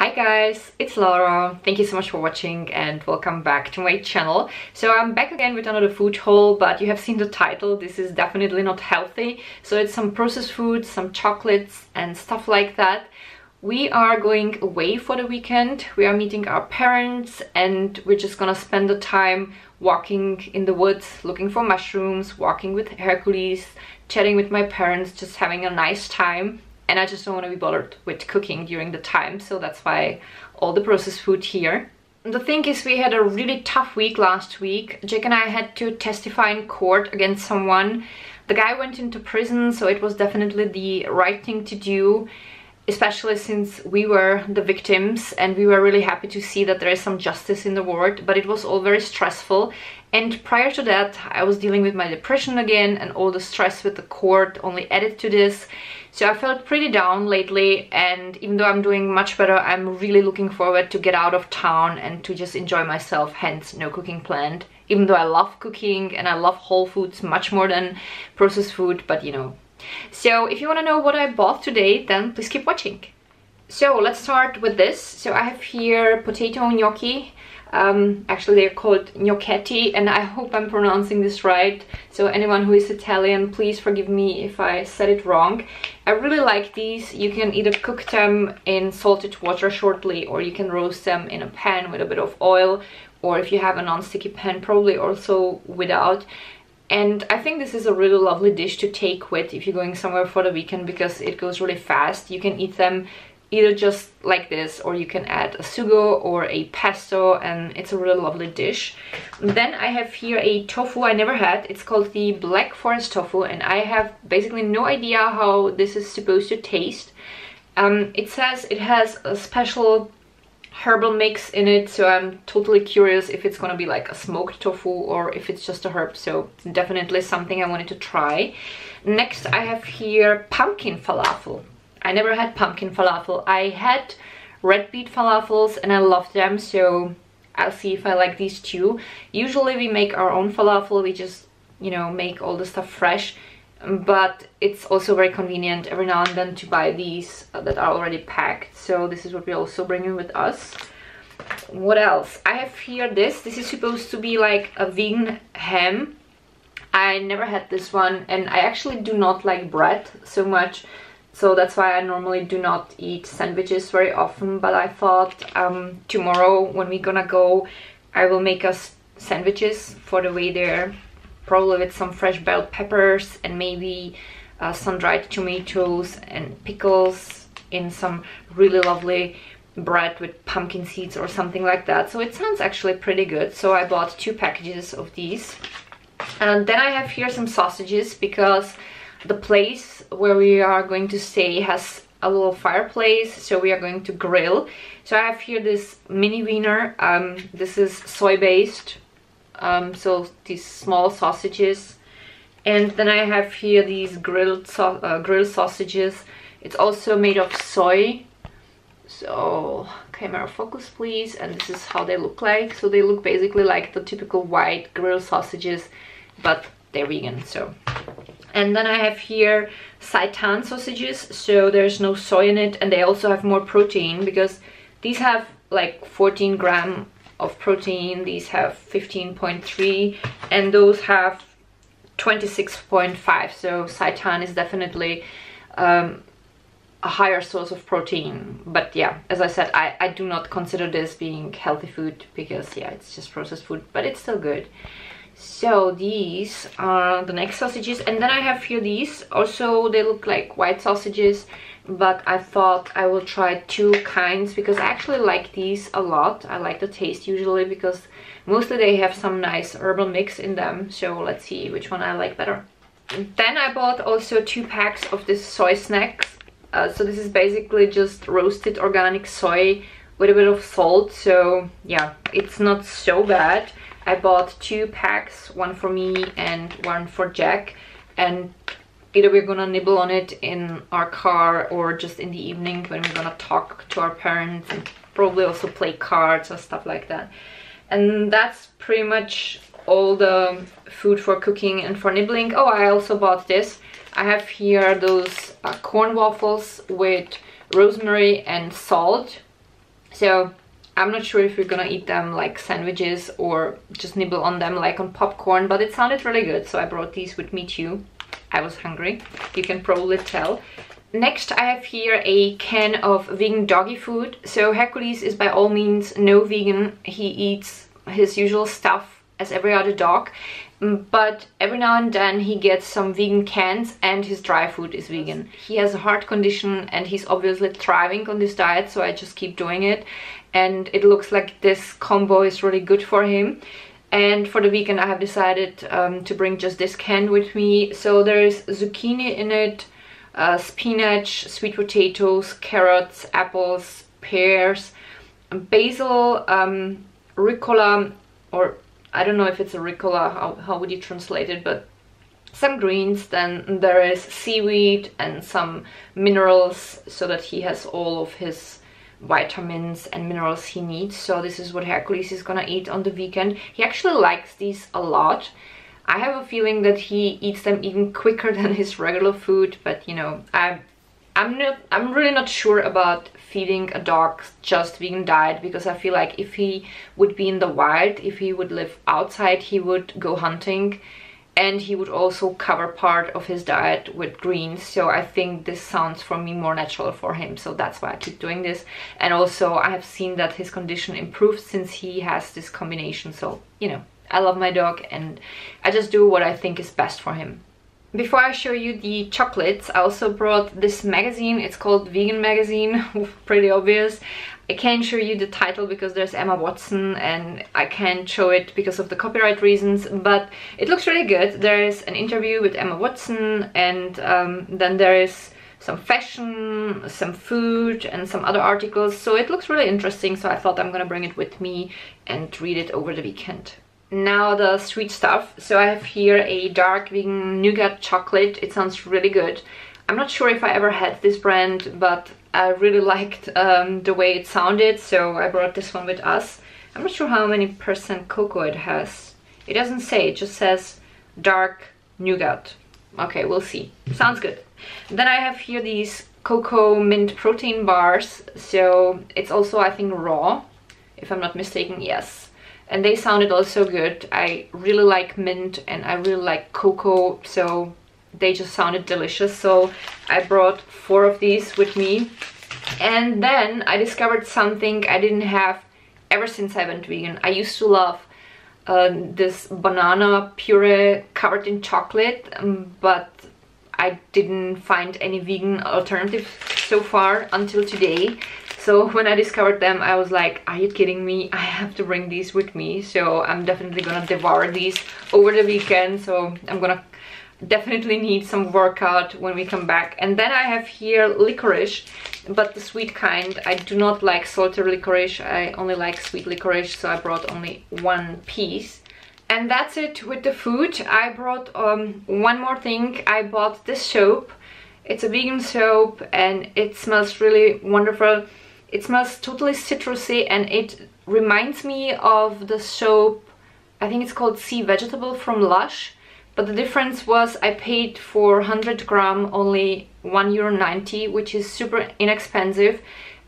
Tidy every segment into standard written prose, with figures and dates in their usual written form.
Hi guys, it's Lara. Thank you so much for watching and welcome back to my channel. So I'm back again with another food haul, but you have seen the title. This is definitely not healthy. So it's some processed food, some chocolates and stuff like that. We are going away for the weekend. We are meeting our parents and we're just gonna spend the time walking in the woods, looking for mushrooms, walking with Hercules, chatting with my parents, just having a nice time. And I just don't want to be bothered with cooking during the time, so that's why all the processed food here. The thing is, we had a really tough week last week. Jack and I had to testify in court against someone. The guy went into prison, so it was definitely the right thing to do, especially since we were the victims and we were really happy to see that there is some justice in the world, but it was all very stressful. And prior to that, I was dealing with my depression again, and all the stress with the court only added to this. So I felt pretty down lately, and even though I'm doing much better, I'm really looking forward to get out of town and to just enjoy myself, hence no cooking planned. Even though I love cooking and I love whole foods much more than processed food, but you know. So if you want to know what I bought today, then please keep watching. So let's start with this. So I have here potato gnocchi. Actually they're called gnocchetti, and I hope I'm pronouncing this right. So anyone who is Italian, please forgive me if I said it wrong. I really like these. You can either cook them in salted water shortly, or you can roast them in a pan with a bit of oil, or if you have a non-sticky pan, probably also without. And I think this is a really lovely dish to take with if you're going somewhere for the weekend, because it goes really fast. You can eat them either just like this, or you can add a sugo or a pesto, and it's a really lovely dish. Then I have here a tofu I never had. It's called the Black Forest tofu, and I have basically no idea how this is supposed to taste. It says it has a special herbal mix in it, so I'm totally curious if it's gonna be like a smoked tofu or if it's just a herb. So definitely something I wanted to try. Next I have here pumpkin falafel. I never had pumpkin falafel. I had red beet falafels and I loved them, so I'll see if I like these too. Usually we make our own falafel. We just, you know, make all the stuff fresh, but it's also very convenient every now and then to buy these that are already packed. So this is what we're also bringing with us. What else? I have here this. This is supposed to be like a vegan ham. I never had this one, and I actually do not like bread so much. So that's why I normally do not eat sandwiches very often, but I thought tomorrow when we're gonna go, I will make us sandwiches for the way there, probably with some fresh bell peppers and maybe sun-dried tomatoes and pickles in some really lovely bread with pumpkin seeds or something like that. So it sounds actually pretty good. So I bought 2 packages of these. And then I have here some sausages, because the place where we are going to stay has a little fireplace, so we are going to grill. So I have here this mini wiener. This is soy based, so these small sausages. And then I have here these grilled sausages. It's also made of soy. So camera focus please. And this is how they look like. So they look basically like the typical white grilled sausages, but they're vegan. So, and then I have here seitan sausages, so there's no soy in it, and they also have more protein, because these have like 14 grams of protein, these have 15.3, and those have 26.5. So seitan is definitely a higher source of protein. But yeah, as I said, I do not consider this being healthy food, because yeah, it's just processed food, but it's still good. So these are the next sausages, and then I have here these. Also, they look like white sausages, but I thought I will try 2 kinds, because I actually like these a lot. I like the taste usually, because mostly they have some nice herbal mix in them. So let's see which one I like better. And then I bought also 2 packs of this soy snacks. So this is basically just roasted organic soy with a bit of salt. So yeah, it's not so bad. I bought 2 packs, one for me and one for Jack, and either we're gonna nibble on it in our car or just in the evening when we're gonna talk to our parents, and probably also play cards or stuff like that. And that's pretty much all the food for cooking and for nibbling. Oh, I also bought this. I have here those corn waffles with rosemary and salt. So I'm not sure if we're gonna eat them like sandwiches or just nibble on them like on popcorn, but it sounded really good, so I brought these with me too. I was hungry, you can probably tell. Next, I have here a can of vegan doggy food. So Hercules is by all means no vegan. He eats his usual stuff as every other dog, but every now and then he gets some vegan cans, and his dry food is vegan. He has a heart condition and he's obviously thriving on this diet, so I just keep doing it, and it looks like this combo is really good for him. And for the weekend I have decided to bring just this can with me. So there is zucchini in it, spinach, sweet potatoes, carrots, apples, pears, basil, ricotta, or I don't know if it's a ricotta, how would you translate it, but some greens. Then there is seaweed and some minerals, so that he has all of his vitamins and minerals he needs. So this is what Hercules is gonna eat on the weekend. He actually likes these a lot. I have a feeling that he eats them even quicker than his regular food, but you know, I'm really not sure about feeding a dog just vegan diet, because I feel like if he would be in the wild, if he would live outside, he would go hunting and he would also cover part of his diet with greens. So I think this sounds for me more natural for him, so that's why I keep doing this. And also I have seen that his condition improves since he has this combination, so you know, I love my dog and I just do what I think is best for him. Before I show you the chocolates, I also brought this magazine. It's called Vegan Magazine, pretty obvious. I can't show you the title because there's Emma Watson and I can't show it because of the copyright reasons, but it looks really good. There is an interview with Emma Watson, and then there is some fashion, some food and some other articles, so it looks really interesting, so I thought I'm gonna bring it with me and read it over the weekend. Now the sweet stuff. So I have here a dark vegan nougat chocolate. It sounds really good. I'm not sure if I ever had this brand, but I really liked the way it sounded, so I brought this one with us. I'm not sure how many percent cocoa it has. It doesn't say, it just says dark nougat. Okay, we'll see. Sounds good. Then I have here these cocoa mint protein bars. So it's also, I think, raw, if I'm not mistaken. Yes. And they sounded also good. I really like mint and I really like cocoa, so they just sounded delicious. So I brought 4 of these with me. And then I discovered something I didn't have ever since I went vegan. I used to love this banana puree covered in chocolate, but I didn't find any vegan alternative so far until today. So when I discovered them, I was like, are you kidding me? I have to bring these with me. So I'm definitely gonna devour these over the weekend. So I'm gonna definitely need some workout when we come back. And then I have here licorice, but the sweet kind. I do not like salty licorice. I only like sweet licorice, so I brought only 1 piece. And that's it with the food. I brought one more thing. I bought this soap. It's a vegan soap and it smells really wonderful. It smells totally citrusy and it reminds me of the soap, I think it's called Sea Vegetable from Lush. But the difference was I paid for 100 gram only €1.90, which is super inexpensive.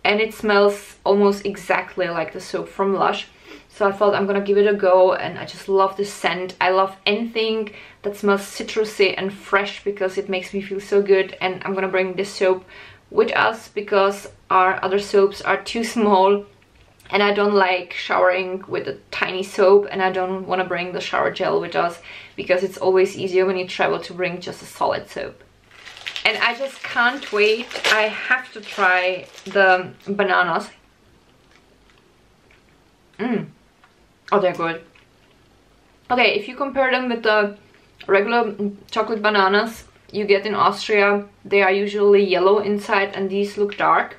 And it smells almost exactly like the soap from Lush. So I thought I'm gonna give it a go, and I just love the scent. I love anything that smells citrusy and fresh because it makes me feel so good. And I'm gonna bring this soap with us because our other soaps are too small and I don't like showering with a tiny soap, and I don't want to bring the shower gel with us because it's always easier when you travel to bring just a solid soap. And I just can't wait. I have to try the bananas. Oh, they're good. Okay, if you compare them with the regular chocolate bananas you get in Austria, they are usually yellow inside and these look dark.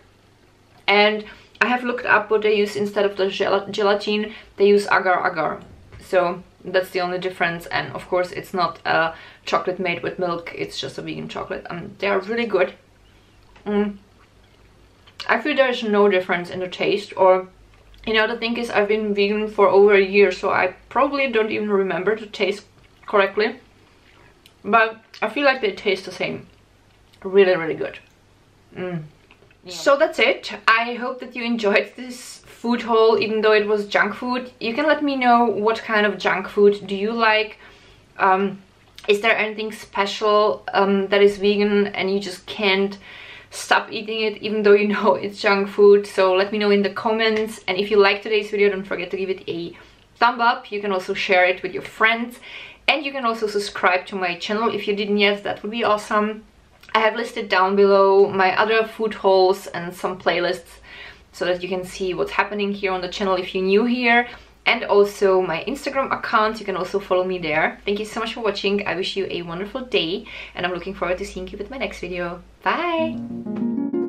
And I have looked up what they use instead of the gelatin. They use agar-agar. So that's the only difference. And of course it's not a chocolate made with milk, it's just a vegan chocolate. They are really good. I feel there's no difference in the taste, or you know, the thing is I've been vegan for over a year, so I probably don't even remember the taste correctly. But I feel like they taste the same. Really, really good. So that's it. I hope that you enjoyed this food haul, even though it was junk food. You can let me know what kind of junk food do you like. Is there anything special that is vegan and you just can't stop eating it even though you know it's junk food? So let me know in the comments, and if you like today's video, don't forget to give it a thumb up. You can also share it with your friends, and you can also subscribe to my channel if you didn't yet. That would be awesome. I have listed down below my other food hauls and some playlists so that you can see what's happening here on the channel if you're new here, and also my Instagram account. You can also follow me there. Thank you so much for watching. I wish you a wonderful day, and I'm looking forward to seeing you with my next video. Bye!